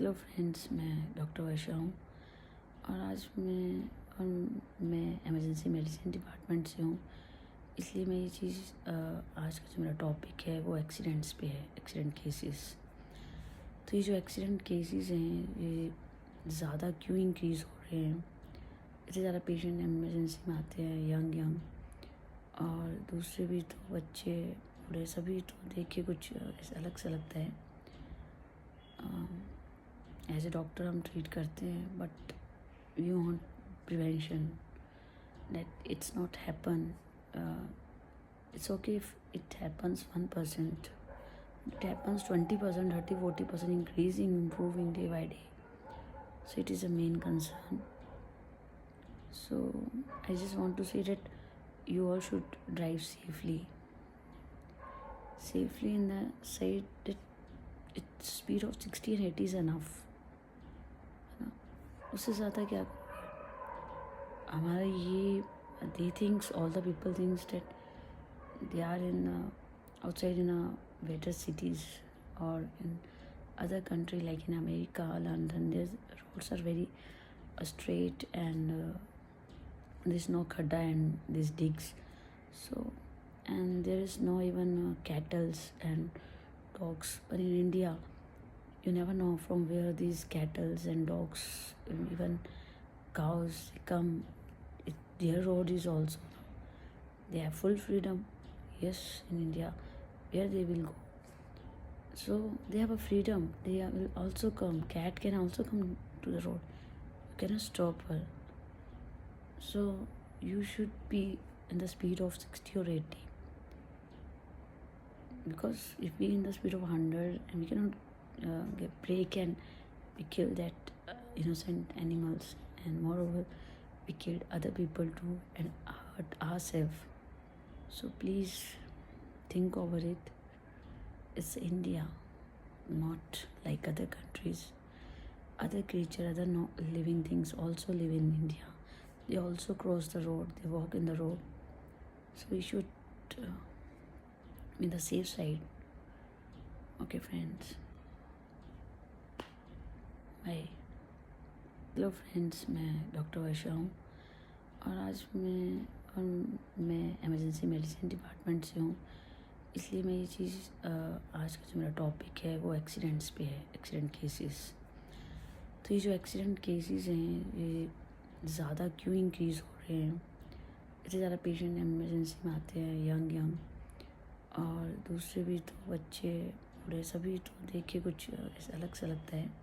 Hello friends, मैं doctor वर्षा हूँ और मैं इमरजेंसी मेडिसिन डिपार्टमेंट से हूँ। इसलिए मैं ये चीज़ आज का जो मेरा टॉपिक है वो एक्सीडेंट्स पे है, एक्सीडेंट केसेस। तो ये जो एक्सीडेंट केसेस हैं ये ज़्यादा क्यों इंक्रीज़ हो रहे हैं? इतने ज़्यादा पेशेंट इमरजेंसी में आते हैं, यंग यंग, और दूसरे भी तो बच्चे बूढ़े सभी, तो देख के कुछ ऐसा अलग सा लगता है। एज ए डॉक्टर हम ट्रीट करते हैं, but we want prevention that it's not happen. It's okay if it happens 1%. It happens 20%, 30, 40% increasing, improving day by day. So it is a main concern. So I just want to say that you all should drive safely. Safely in the side that its speed of 60 and 80 is enough. है ना? उससे ज़्यादा क्या हमारा ये they thinks all the people thinks that they are in outside in better cities or in other country like in America, London. There's roads are very straight and there's no khadda and there's digs. So and there is no even cattles and dogs. But in India, you never know from where these cattles and dogs, even cows come. Their road is also, they have full freedom. Yes, in India, where they will go. So they have a freedom. They will also come. Cat can also come to the road. You cannot stop her. So you should be in the speed of 60 or 80. Because if we in the speed of 100 and we cannot get break and we kill that innocent animals, and moreover we killed other people too and hurt ourselves. So please think over it. It's India, not like other countries. Other creature, other living things also live in India. They also cross the road, they walk in the road. So we should be the safe side. Okay friends, bye. Hello friends, मैं doctor वर्षा हूँ और मैं emergency medicine department से हूँ। इसलिए मैं ये चीज़ आज का जो मेरा टॉपिक है वो एक्सीडेंट्स पे है, एक्सीडेंट केसेस। तो ये जो एक्सीडेंट केसेस हैं ये ज़्यादा क्यों इंक्रीज़ हो रहे हैं? इतने ज़्यादा पेशेंट इमरजेंसी में आते हैं, यंग यंग, और दूसरे भी तो बच्चे बूढ़े सभी, तो देख के कुछ ऐसा अलग सा लगता है।